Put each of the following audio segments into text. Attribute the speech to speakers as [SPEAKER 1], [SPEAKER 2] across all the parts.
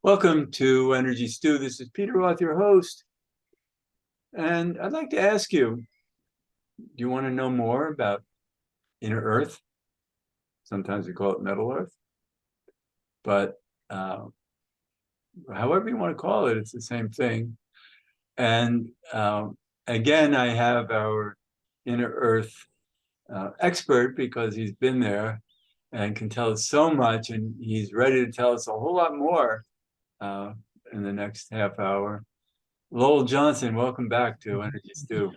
[SPEAKER 1] Welcome to Energy Stew. This is Peter Roth, your host. And I'd like to ask you, do you want to know more about Inner Earth? Sometimes we call it Metal Earth. But however you want to call it, it's the same thing. And again, I have our Inner Earth expert because he's been there and can tell us so much. And he's ready to tell us a whole lot more in the next half hour. Lowell Johnson, welcome back to Energy Stew.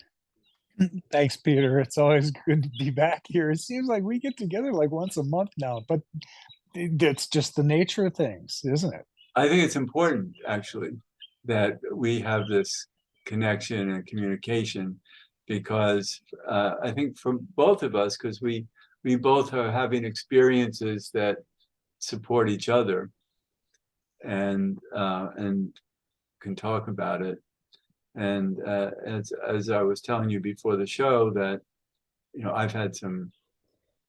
[SPEAKER 2] Thanks, Peter. It's always good to be back here. It seems like we get together like once a month now, but it's just the nature of things, isn't it?
[SPEAKER 1] I think it's important, actually, that we have this connection and communication because I think for both of us, because we both are having experiences that support each other and can talk about it. And as I was telling you before the show, that I've had some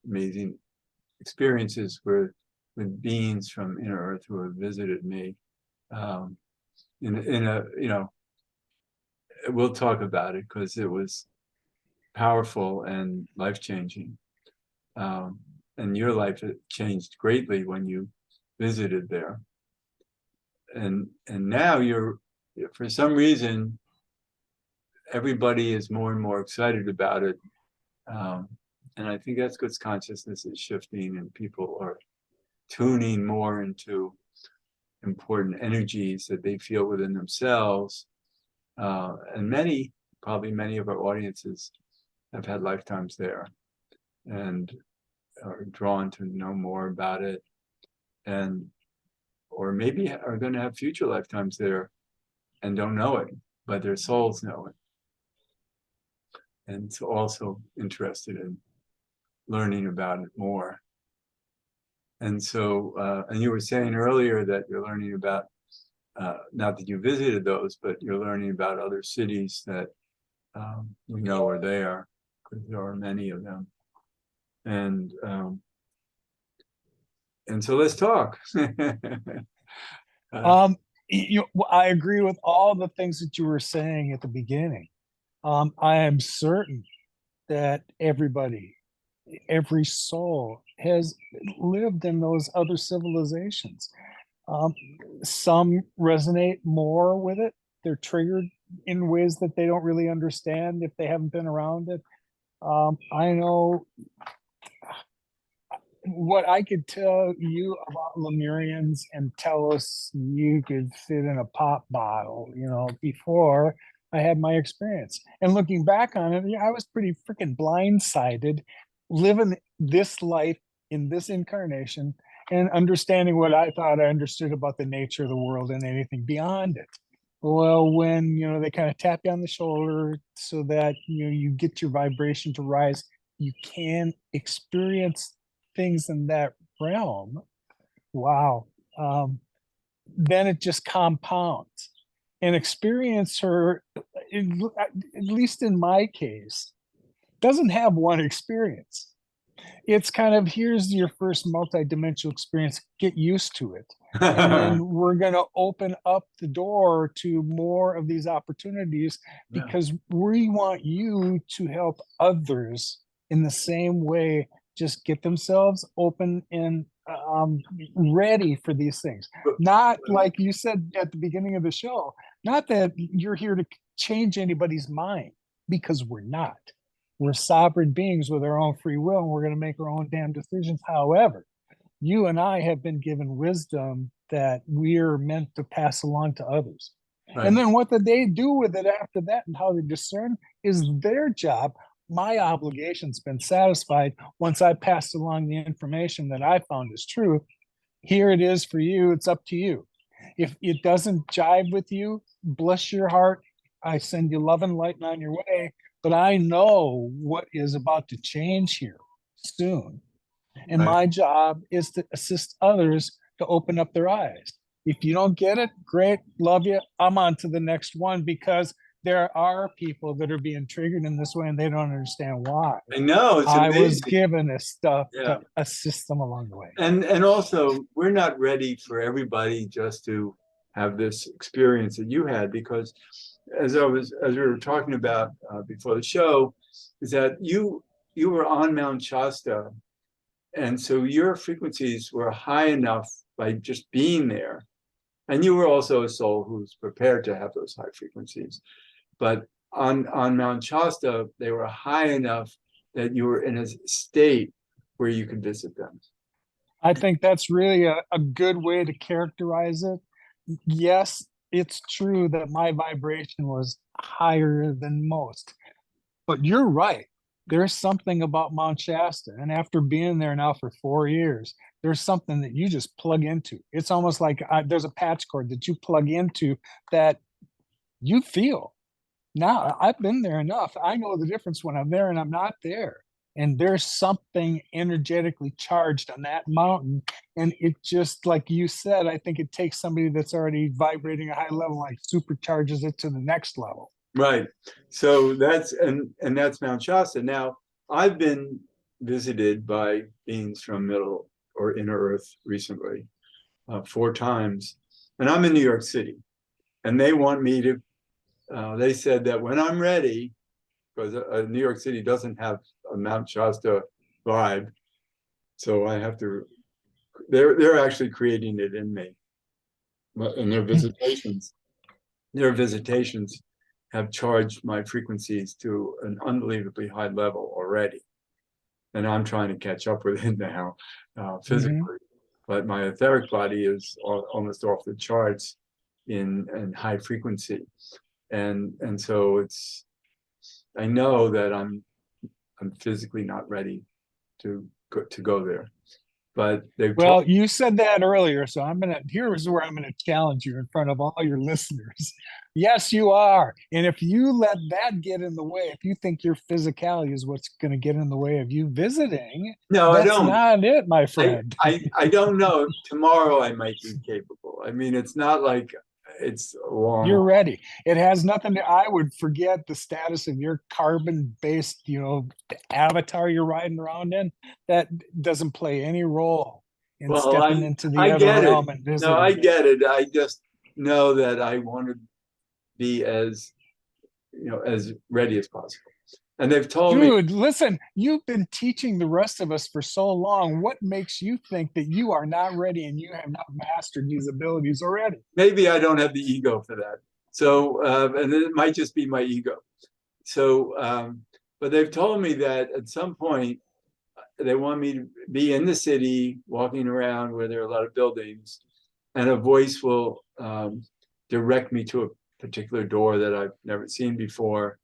[SPEAKER 1] amazing experiences with beings from Inner Earth who have visited me. In a we'll talk about it because it was powerful and life-changing. And your life changed greatly when you visited there. And now you're, for some reason, everybody is more and more excited about it. And I think that's because consciousness is shifting and people are tuning more into important energies that they feel within themselves. And probably many of our audiences have had lifetimes there and are drawn to know more about it, or maybe are going to have future lifetimes there and don't know it, but their souls know it. And so also interested in learning about it more. And so, and you were saying earlier that you're learning about, not that you visited those, but you're learning about other cities that we know are there, because there are many of them. And so let's talk.
[SPEAKER 2] I agree with all the things that you were saying at the beginning. I am certain that every soul has lived in those other civilizations. Some resonate more with it. They're triggered in ways that they don't really understand if they haven't been around it. I know what I could tell you about Lemurians and Telos, you could fit in a pop bottle, before I had my experience. And looking back on it, I was pretty freaking blindsided living this life in this incarnation and understanding what I thought I understood about the nature of the world and anything beyond it. Well, when, they kind of tap you on the shoulder so that, you get your vibration to rise, you can experience things in that realm. Wow. Then it just compounds. An experiencer, at least in my case, doesn't have one experience. It's kind of, here's your first multidimensional experience, get used to it. And then we're going to open up the door to more of these opportunities because we want you to help others in the same way, just get themselves open and ready for these things. Not like you said at the beginning of the show, not that you're here to change anybody's mind, because we're not. We're sovereign beings with our own free will, and we're going to make our own damn decisions. However, you and I have been given wisdom that we're meant to pass along to others. Right. And then what they do with it after that and how they discern is their job. My obligation's been satisfied once I passed along the information that I found is true. Here it is for you. It's up to you. If it doesn't jive with you, bless your heart. I send you love and light on your way. But I know what is about to change here soon. And my job is to assist others to open up their eyes. If you don't get it, great, love you. I'm on to the next one, because there are people that are being triggered in this way and they don't understand why.
[SPEAKER 1] I know. It's amazing.
[SPEAKER 2] I was given this stuff to assist them along the way.
[SPEAKER 1] And also, we're not ready for everybody just to have this experience that you had, because as we were talking about before the show, is that you were on Mount Shasta, and so your frequencies were high enough by just being there, and you were also a soul who's prepared to have those high frequencies. But on Mount Shasta, they were high enough that you were in a state where you could visit them.
[SPEAKER 2] I think that's really a good way to characterize it. Yes, it's true that my vibration was higher than most, but you're right. There's something about Mount Shasta. And after being there now for 4 years, there's something that you just plug into. It's almost like there's a patch cord that you plug into that you feel. Now, I've been there enough. I know the difference when I'm there and I'm not there. And there's something energetically charged on that mountain. And it just, like you said, I think it takes somebody that's already vibrating a high level, like supercharges it to the next level.
[SPEAKER 1] Right. So that's that's Mount Shasta. Now, I've been visited by beings from Middle or Inner Earth recently, 4 times, and I'm in New York City, and they want me to. They said that when I'm ready, because New York City doesn't have a Mount Shasta vibe, so I have to. They're actually creating it in me, in their visitations. Their visitations have charged my frequencies to an unbelievably high level already, and I'm trying to catch up with it now, physically. But my etheric body is almost off the charts in high frequency, and so it's. I know that I'm physically not ready to go there, but they've
[SPEAKER 2] Well, you said that earlier, so here's where I'm gonna challenge you in front of all your listeners. Yes, you are. And if you let that get in the way, if you think your physicality is what's gonna get in the way of you visiting,
[SPEAKER 1] no, I
[SPEAKER 2] that's
[SPEAKER 1] don't.
[SPEAKER 2] not it, my friend.
[SPEAKER 1] I don't know. Tomorrow I might be capable. I mean, it's not like it's long.
[SPEAKER 2] You're ready. It has nothing to, I would forget the status of your carbon-based, avatar you're riding around in. That doesn't play any role in
[SPEAKER 1] Well,
[SPEAKER 2] stepping into the
[SPEAKER 1] I
[SPEAKER 2] other
[SPEAKER 1] get it.
[SPEAKER 2] realm and
[SPEAKER 1] No, I
[SPEAKER 2] visiting.
[SPEAKER 1] get it. I just know that I want to be as as ready as possible. And they've told me,
[SPEAKER 2] Dude, listen, you've been teaching the rest of us for so long. What makes you think that you are not ready and you have not mastered these abilities already?
[SPEAKER 1] maybe I don't have the ego for that. So, and it might just be my ego. So, but they've told me that at some point they want me to be in the city, walking around where there are a lot of buildings, and a voice will direct me to a particular door that I've never seen before,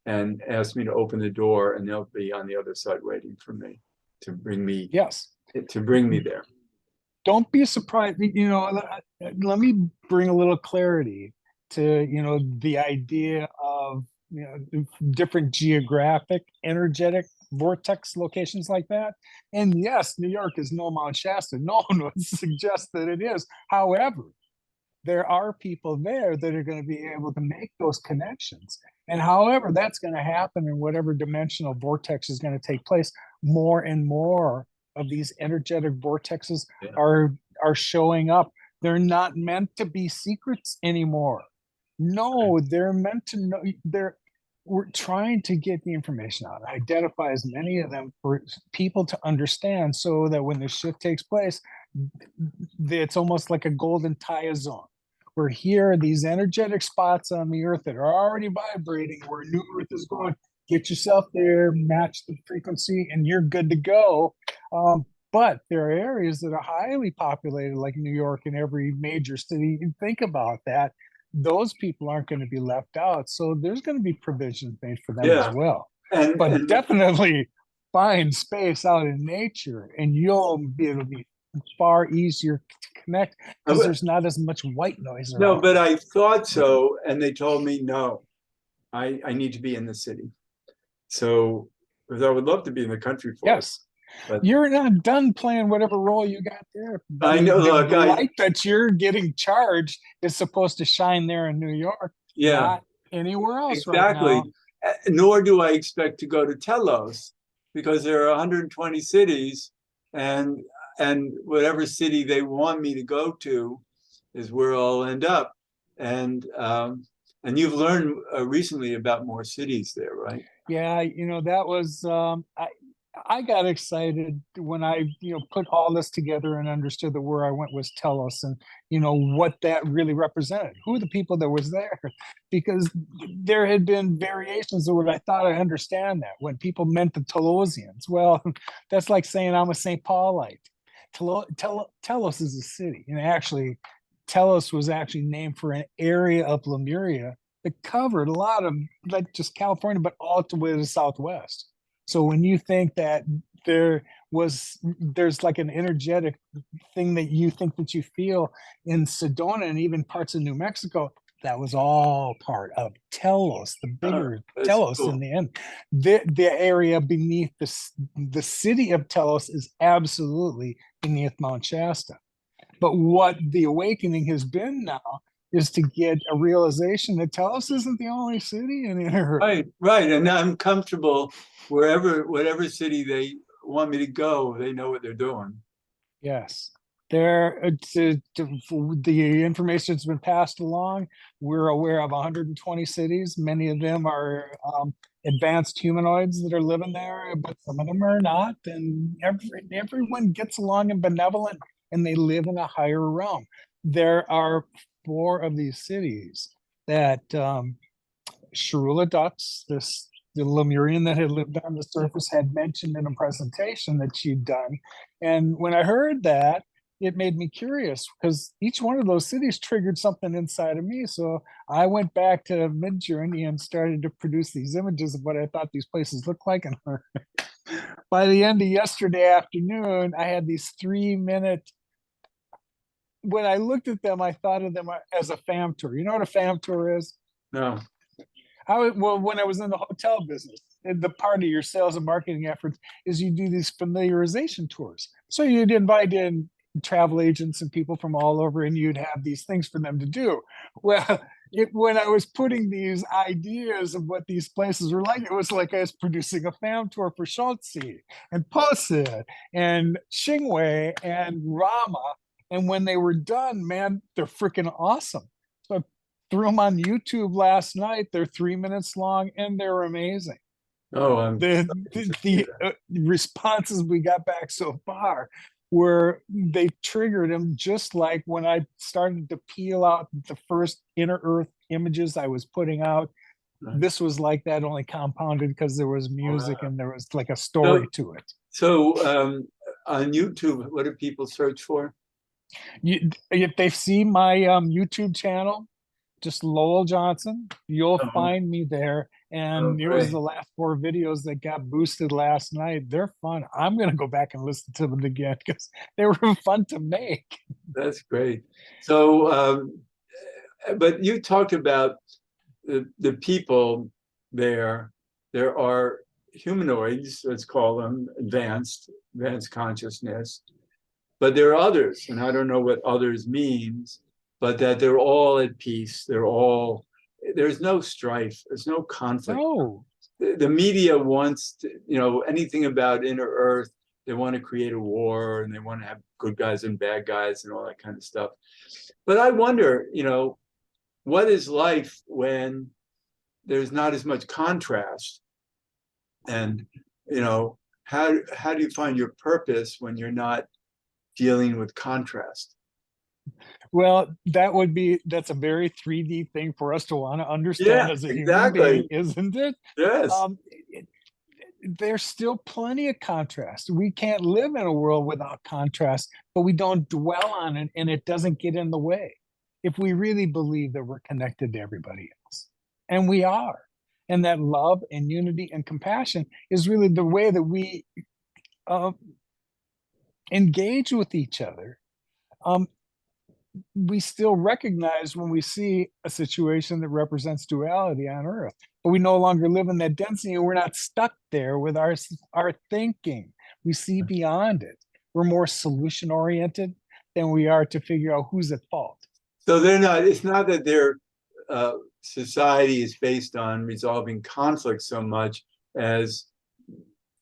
[SPEAKER 1] and ask me to open the door, and they'll be on the other side waiting for me to bring me
[SPEAKER 2] Yes.
[SPEAKER 1] there.
[SPEAKER 2] Don't be surprised. Let me bring a little clarity to, the idea of, different geographic, energetic vortex locations like that. And yes, New York is no Mount Shasta. No one would suggest that it is. However, there are people there that are going to be able to make those connections. And however that's going to happen in whatever dimensional vortex is going to take place, more and more of these energetic vortexes
[SPEAKER 1] Yeah.
[SPEAKER 2] are showing up. They're not meant to be secrets anymore. No, they're meant to know. We're trying to get the information out, identify as many of them for people to understand, so that when the shift takes place, it's almost like a golden Taya zone. We're here, these energetic spots on the earth that are already vibrating, where new earth is going. Get yourself there, match the frequency, and you're good to go. But there are areas that are highly populated, like New York and every major city. You think about that. Those people aren't going to be left out. So there's going to be provisions made for them as well. But definitely find space out in nature, and it'll be far easier to connect because there's not as much white noise around.
[SPEAKER 1] No, but I thought so, and they told me no. I need to be in the city. So, because I would love to be in the country for
[SPEAKER 2] yes. But you're not done playing whatever role you got there.
[SPEAKER 1] I know. Look,
[SPEAKER 2] the light that you're getting charged is supposed to shine there in New York, not anywhere else.
[SPEAKER 1] Exactly.
[SPEAKER 2] Right now.
[SPEAKER 1] Nor do I expect to go to Telos, because there are 120 cities, and whatever city they want me to go to, is where I'll end up. And you've learned recently about more cities there, right?
[SPEAKER 2] Yeah, that was I got excited when I, put all this together and understood that where I went was Telos, and what that really represented, who the people that was there, because there had been variations of what I thought I understand that when people meant the Telosians. Well, that's like saying I'm a St. Paulite. Telos is a city, and actually, Telos was actually named for an area of Lemuria that covered a lot of, like, just California, but all the way to the Southwest. So when you think that there's like an energetic thing that you think that you feel in Sedona and even parts of New Mexico, that was all part of Telos, the
[SPEAKER 1] Oh,
[SPEAKER 2] bigger
[SPEAKER 1] that's
[SPEAKER 2] Telos in
[SPEAKER 1] cool.
[SPEAKER 2] the end. The area beneath the city of Telos is absolutely beneath Mount Shasta. But what the awakening has been now is to get a realization that Telos isn't the only city in Inner Earth.
[SPEAKER 1] Right, right. And I'm comfortable whatever city they want me to go, they know what they're doing.
[SPEAKER 2] Yes. The information that's been passed along. We're aware of 120 cities. Many of them are advanced humanoids that are living there, but some of them are not. And everyone gets along and benevolent, and they live in a higher realm. There are four of these cities that Sharula Ducks, the Lemurian that had lived on the surface, had mentioned in a presentation that she'd done. And when I heard that, it made me curious because each one of those cities triggered something inside of me. So I went back to Midjourney and started to produce these images of what I thought these places looked like. And by the end of yesterday afternoon, I had these 3 minute. When I looked at them, I thought of them as a fam tour. You know what a fam tour is?
[SPEAKER 1] No.
[SPEAKER 2] Well, when I was in the hotel business, the part of your sales and marketing efforts is you do these familiarization tours. So you'd invite in travel agents and people from all over, and you'd have these things for them to do. Well, when I was putting these ideas of what these places were like, it was like I was producing a fam tour for Schultze and Posid and Xingwei and Rama. And when they were done, man, they're freaking awesome. So I threw them on YouTube last night. They're 3 minutes long and they're amazing.
[SPEAKER 1] Oh, I'm
[SPEAKER 2] The
[SPEAKER 1] sorry
[SPEAKER 2] the,
[SPEAKER 1] to hear
[SPEAKER 2] the responses we got back so far were they triggered them just like when I started to peel out the first Inner Earth images I was putting out.
[SPEAKER 1] that.
[SPEAKER 2] This was like that, only compounded because there was music
[SPEAKER 1] Wow.
[SPEAKER 2] and there was like a story
[SPEAKER 1] So,
[SPEAKER 2] to it.
[SPEAKER 1] so on YouTube, what do people search for?
[SPEAKER 2] If they see my YouTube channel, just Lowell Johnson, you'll
[SPEAKER 1] Oh,
[SPEAKER 2] find me there.
[SPEAKER 1] oh,
[SPEAKER 2] And it was
[SPEAKER 1] great.
[SPEAKER 2] the last four videos that got boosted last night. They're fun. I'm gonna go back and listen to them again because they were fun to make.
[SPEAKER 1] That's great. So, but you talked about the people there. There are humanoids, let's call them advanced consciousness, but there are others, and I don't know what others means, but that they're all at peace. There's no strife, there's no conflict.
[SPEAKER 2] No,
[SPEAKER 1] The media wants to, anything about Inner Earth, they want to create a war and they want to have good guys and bad guys and all that kind of stuff. But I wonder, what is life when there's not as much contrast? And, how do you find your purpose when you're not dealing with contrast?
[SPEAKER 2] well, that's a very 3D thing for us to want to understand
[SPEAKER 1] Yeah,
[SPEAKER 2] as a human being,
[SPEAKER 1] exactly.
[SPEAKER 2] isn't it?
[SPEAKER 1] Yes.
[SPEAKER 2] Um, there's still plenty of contrast. We can't live in a world without contrast, but we don't dwell on it and it doesn't get in the way. If we really believe that we're connected to everybody else, and we are, and that love and unity and compassion is really the way that we uh, engage with each other. Um, we still recognize when we see a situation that represents duality on Earth, but we no longer live in that density, and we're not stuck there with our thinking. We see beyond it. We're more solution oriented than we are to figure out who's at fault.
[SPEAKER 1] So they're not, it's not that their society is based on resolving conflict so much as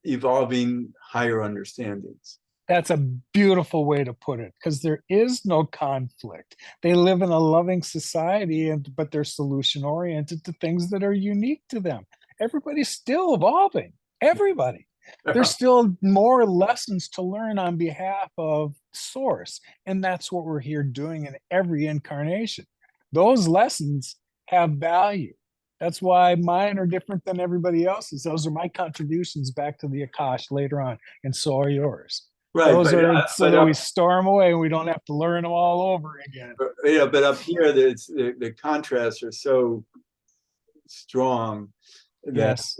[SPEAKER 1] evolving higher understandings.
[SPEAKER 2] That's a beautiful way to put it, because there is no conflict. They live in a loving society, but they're solution oriented to things that are unique to them. Everybody's still evolving. Everybody. There's still more lessons to learn on behalf of Source. And that's what we're here doing in every incarnation. Those lessons have value. That's why mine are different than everybody else's. Those are my contributions back to the Akash later on, and so are yours.
[SPEAKER 1] Right,
[SPEAKER 2] Those are so that we store them away and we don't have to learn them all over again.
[SPEAKER 1] but up here, the contrasts are so strong that
[SPEAKER 2] Yes.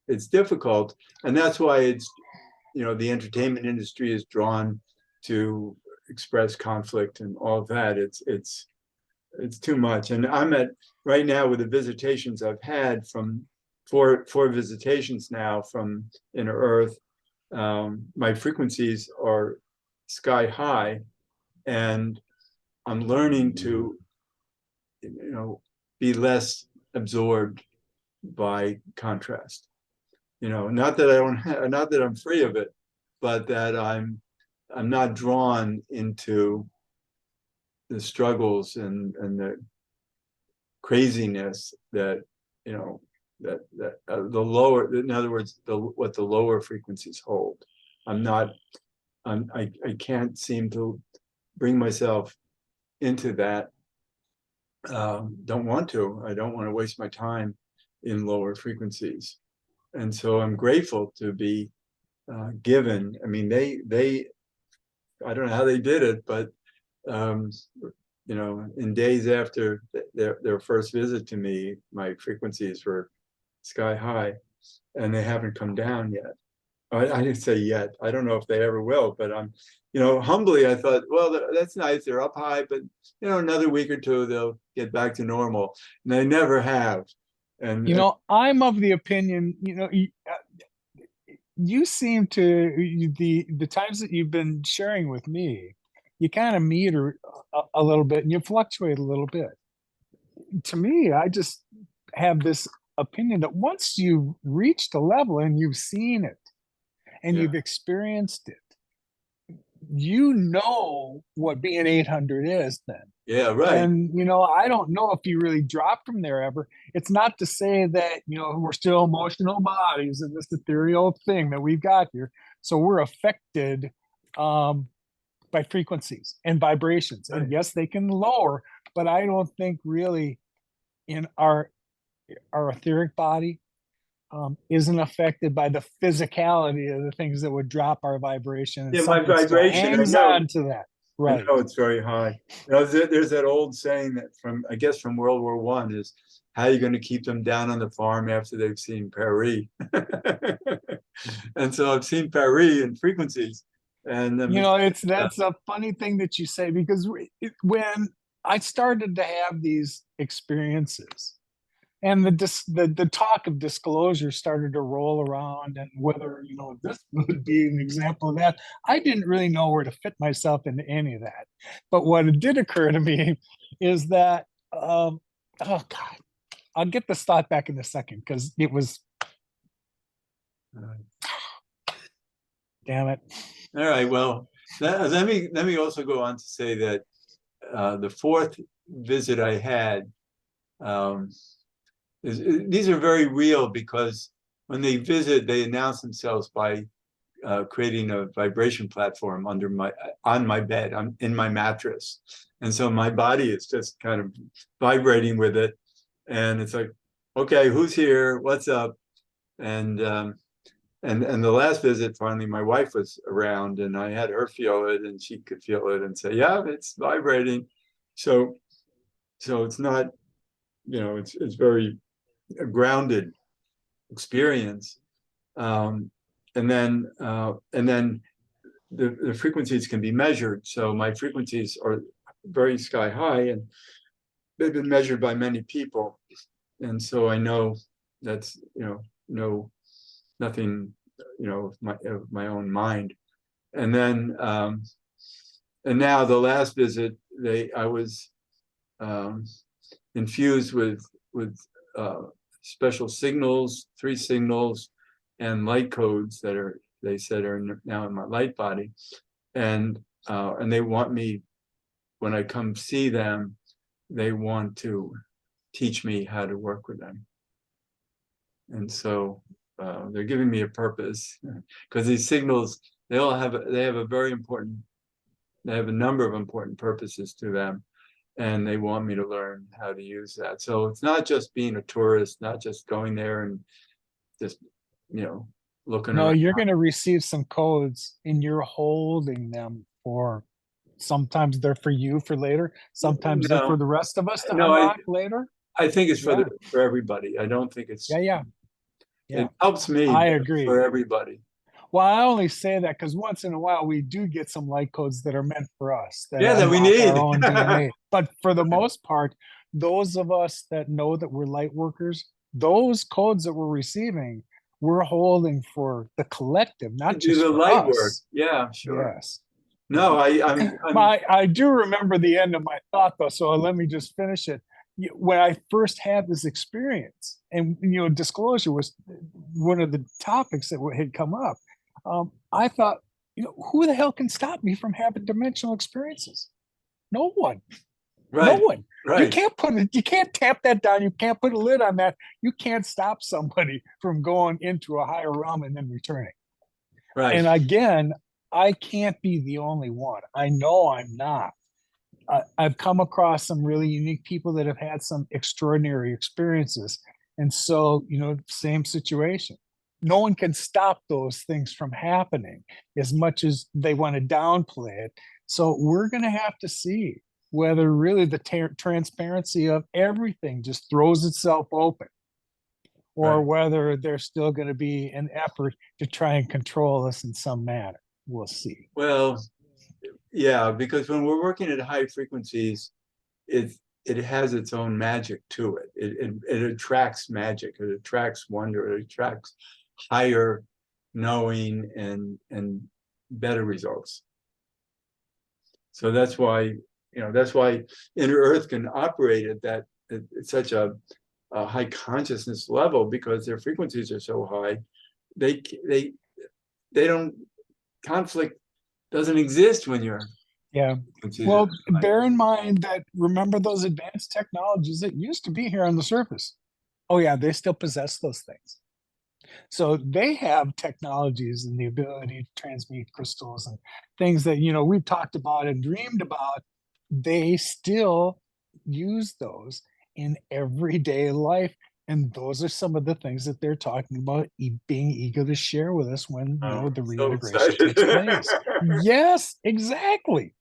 [SPEAKER 1] it's difficult, and that's why the entertainment industry is drawn to express conflict and all of that. It's too much, and I'm at right now with the visitations I've had from four visitations now from Inner Earth. My frequencies are sky high, and I'm learning to be less absorbed by contrast. Not that I don't not that I'm free of it, but that I'm not drawn into the struggles and the craziness that the lower, in other words, what the lower frequencies hold. I can't seem to bring myself into that. Don't want to. I don't want to waste my time in lower frequencies, and so I'm grateful to be given. I mean, they I don't know how they did it, but in days after their first visit to me, my frequencies were sky high, and they haven't come down yet. I didn't say yet. I don't know if they ever will, but humbly, I thought, well, that's nice. They're up high, but another week or two, they'll get back to normal. And they never have. And
[SPEAKER 2] I'm of the opinion, you seem to, the times that you've been sharing with me, you kind of meter a little bit and you fluctuate a little bit. To me, I just have this opinion that once you've reached a level and you've seen it and you've experienced it, you know what being 800 is then.
[SPEAKER 1] Yeah, right.
[SPEAKER 2] And I don't know if you really drop from there ever. It's not to say that we're still emotional bodies in this ethereal thing that we've got here, so we're affected by frequencies and vibrations, and yes, they can lower, but I don't think really in our etheric body isn't affected by the physicality of the things that would drop our vibration, and
[SPEAKER 1] my vibration
[SPEAKER 2] hangs on to that. Right.
[SPEAKER 1] I know it's very high. There's that old saying that I guess from World War I is, how are you going to keep them down on the farm after they've seen Paris? And so I've seen Paris in frequencies, and
[SPEAKER 2] that's a funny thing that you say, because when I started to have these experiences, and the talk of disclosure started to roll around, and whether this would be an example of that, I didn't really know where to fit myself into any of that. But what did occur to me is that oh God, I'll get this thought back in a second, because it was damn it.
[SPEAKER 1] All right, well, let me also go on to say that the fourth visit I had, these are very real, because when they visit, they announce themselves by creating a vibration platform on my bed, in my mattress, and so my body is just kind of vibrating with it, and it's like, okay, who's here? What's up? And the last visit, finally, my wife was around, and I had her feel it, and she could feel it and say, yeah, it's vibrating. So it's not, it's very a grounded experience. And then the frequencies can be measured. So my frequencies are very sky high, and they've been measured by many people. And so I know that's, nothing, of my own mind. And then, and now the last visit, I was infused with special signals, 3 signals, and light codes that are they said, are now in my light body, and they want me, when I come see them, they want to teach me how to work with them. And so they're giving me a purpose, because these signals, they have a very important, they have a number of important purposes to them, and they want me to learn how to use that. So it's not just being a tourist, not just going there and just, looking
[SPEAKER 2] No,
[SPEAKER 1] around.
[SPEAKER 2] you're going to receive some codes and you're holding them for, sometimes they're for you for later. Sometimes they're for
[SPEAKER 1] No,
[SPEAKER 2] the rest of us to
[SPEAKER 1] no,
[SPEAKER 2] unlock later.
[SPEAKER 1] I think it's
[SPEAKER 2] Yeah.
[SPEAKER 1] for everybody. I don't think it's,
[SPEAKER 2] Yeah.
[SPEAKER 1] it helps me,
[SPEAKER 2] I
[SPEAKER 1] but it's
[SPEAKER 2] agree.
[SPEAKER 1] for everybody.
[SPEAKER 2] Well, I only say that because once in a while we do get some light codes that are meant for us, that
[SPEAKER 1] Yeah, that we
[SPEAKER 2] unlock our
[SPEAKER 1] need.
[SPEAKER 2] own DNA. But for the most part, those of us that know that we're light workers, those codes that we're receiving, we're holding for the collective,
[SPEAKER 1] To
[SPEAKER 2] not
[SPEAKER 1] do
[SPEAKER 2] just
[SPEAKER 1] the
[SPEAKER 2] for
[SPEAKER 1] light work.
[SPEAKER 2] us.
[SPEAKER 1] Yeah, sure.
[SPEAKER 2] Yes.
[SPEAKER 1] No,
[SPEAKER 2] I do remember the end of my thought though, so let me just finish it. When I first had this experience, and disclosure was one of the topics that had come up, I thought, who the hell can stop me from having dimensional experiences? No one. No
[SPEAKER 1] right,
[SPEAKER 2] one. You
[SPEAKER 1] right,
[SPEAKER 2] can't you can't tap that down. You can't put a lid on that. You can't stop somebody from going into a higher realm and then returning.
[SPEAKER 1] right.
[SPEAKER 2] And again, I can't be the only one. I know I'm not. I've come across some really unique people that have had some extraordinary experiences. And so, same situation. No one can stop those things from happening as much as they want to downplay it. So we're going to have to see whether really the transparency of everything just throws itself open, or
[SPEAKER 1] Right.
[SPEAKER 2] whether there's still going to be an effort to try and control us in some manner. We'll see.
[SPEAKER 1] Well, yeah, because when we're working at high frequencies, it it has its own magic to it. It attracts magic. It attracts wonder. It attracts higher knowing and better results. So that's why, that's why Inner Earth can operate at that at such a high consciousness level, because their frequencies are so high. They they they don't, conflict doesn't exist when you're
[SPEAKER 2] Yeah.
[SPEAKER 1] frequencies are
[SPEAKER 2] Well,
[SPEAKER 1] high.
[SPEAKER 2] bear in mind that, remember those advanced technologies that used to be here on the surface. Oh yeah, they still possess those things. So they have technologies and the ability to transmute crystals and things that, we've talked about and dreamed about. They still use those in everyday life. And those are some of the things that they're talking about being eager to share with us when,
[SPEAKER 1] Oh,
[SPEAKER 2] the
[SPEAKER 1] so
[SPEAKER 2] reintegration
[SPEAKER 1] excited.
[SPEAKER 2] takes place. Yes, exactly.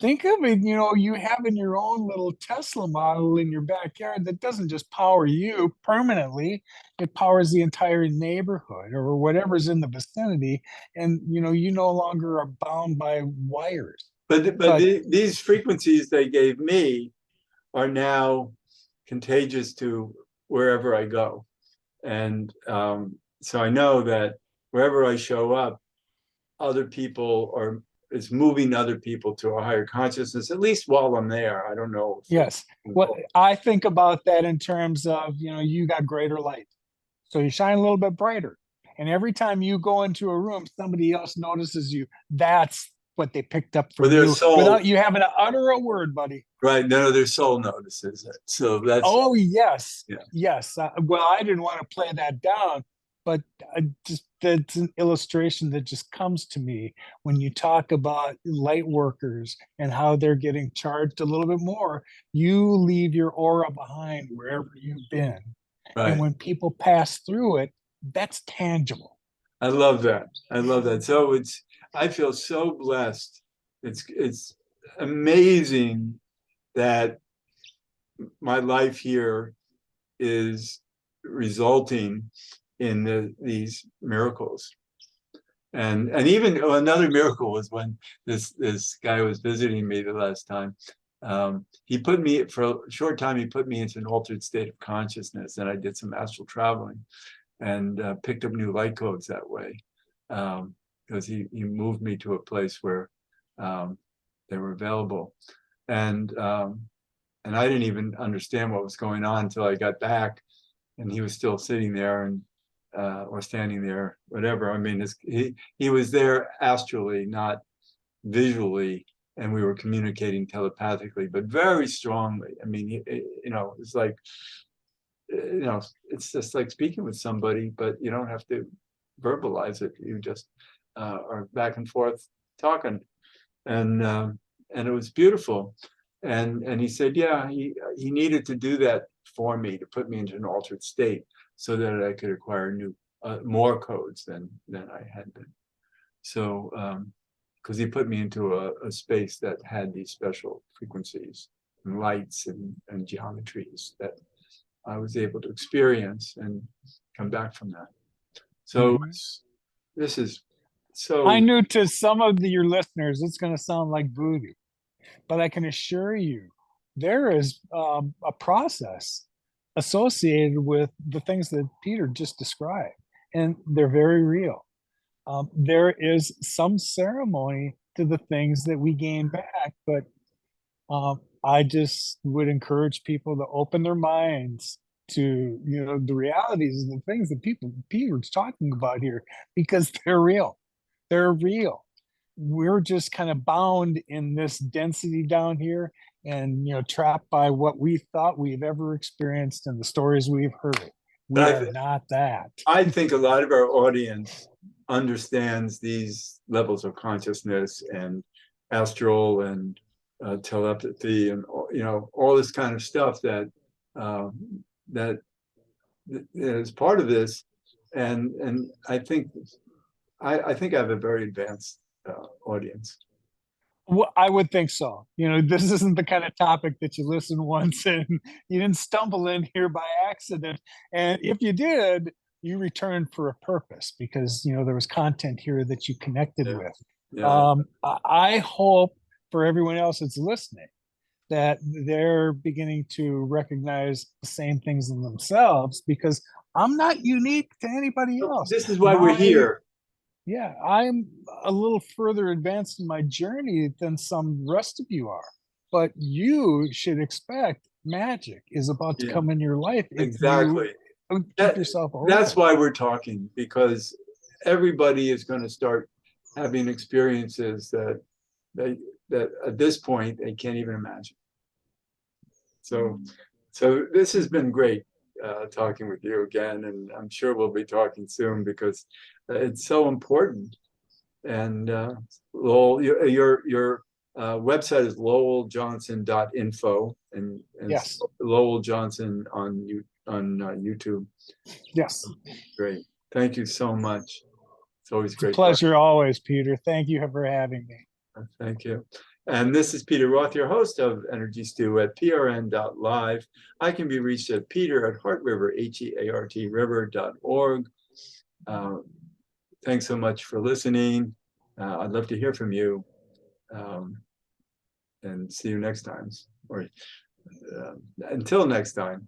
[SPEAKER 2] Think of it, you having your own little Tesla model in your backyard that doesn't just power you permanently, it powers the entire neighborhood or whatever's in the vicinity. And, you no longer are bound by wires.
[SPEAKER 1] But
[SPEAKER 2] But
[SPEAKER 1] these frequencies they gave me are now contagious to wherever I go. And so I know that wherever I show up, other people are, is moving other people to a higher consciousness, at least while I'm there. I don't know.
[SPEAKER 2] yes, what I think about that in terms of, you got greater light. So you shine a little bit brighter. And every time you go into a room, somebody else notices you. That's what they picked up
[SPEAKER 1] For
[SPEAKER 2] from
[SPEAKER 1] their
[SPEAKER 2] you
[SPEAKER 1] soul,
[SPEAKER 2] without you having to utter a word, buddy.
[SPEAKER 1] right? None of their soul notices it. So that's,
[SPEAKER 2] Oh, yes.
[SPEAKER 1] yeah.
[SPEAKER 2] Yes. Well, I didn't want to play that down, but just that's an illustration that just comes to me when you talk about light workers and how they're getting charged a little bit more. You leave your aura behind wherever you've been. And
[SPEAKER 1] Right.
[SPEAKER 2] when people pass through it, that's tangible.
[SPEAKER 1] I love that. I love that. So I feel so blessed. It's amazing that my life here is resulting in these miracles. And even another miracle was when this guy was visiting me the last time. He put me, for a short time, he put me into an altered state of consciousness, and I did some astral traveling and picked up new light codes that way, because he moved me to a place where they were available. And I didn't even understand what was going on until I got back, and he was still sitting there, and or standing there, whatever. I mean, he was there astrally, not visually, and we were communicating telepathically, but very strongly. I mean, it's like, it's just like speaking with somebody, but you don't have to verbalize it. You just are back and forth talking, and it was beautiful. And he said, yeah, he needed to do that for me to put me into an altered state so that I could acquire new more codes than I had been. So because he put me into a space that had these special frequencies and lights and geometries that I was able to experience and come back from that. So this is so.
[SPEAKER 2] I knew to some of your listeners, it's going to sound like voodoo, but I can assure you there is a process associated with the things that Peter just described, and they're very real. There is some ceremony to the things that we gain back, but I just would encourage people to open their minds to the realities and the things that Peter's talking about here, because they're real. They're real. We're just kind of bound in this density down here, and trapped by what we thought we've ever experienced and the stories we've heard. We are not that.
[SPEAKER 1] I think a lot of our audience understands these levels of consciousness and astral and telepathy and all this kind of stuff that is part of this, and I think I have a very advanced audience.
[SPEAKER 2] Well, I would think so. This isn't the kind of topic that you listen once and you didn't stumble in here by accident. And if you did, you returned for a purpose, because there was content here that you connected with.
[SPEAKER 1] Yeah.
[SPEAKER 2] I hope for everyone else that's listening that they're beginning to recognize the same things in themselves, because I'm not unique to anybody else.
[SPEAKER 1] This is why we're here.
[SPEAKER 2] Yeah, I'm a little further advanced in my journey than some rest of you are, but you should expect magic is about to come in your life.
[SPEAKER 1] Exactly.
[SPEAKER 2] Keep yourself open.
[SPEAKER 1] That's why we're talking, because everybody is going to start having experiences that at this point they can't even imagine. So this has been great talking with you again, and I'm sure we'll be talking soon, because it's so important. And Lowell, your website is lowelljohnson.info, and
[SPEAKER 2] yes,
[SPEAKER 1] Lowell Johnson on YouTube.
[SPEAKER 2] Yes.
[SPEAKER 1] Great. Thank you so much. It's always great.
[SPEAKER 2] Pleasure always, Peter. Thank you for having me.
[SPEAKER 1] Thank you. And this is Peter Roth, your host of Energy Stew at prn.live. I can be reached at peter@heartriver, heartriver.org. Thanks so much for listening. I'd love to hear from you. And see you next time. Or until next time.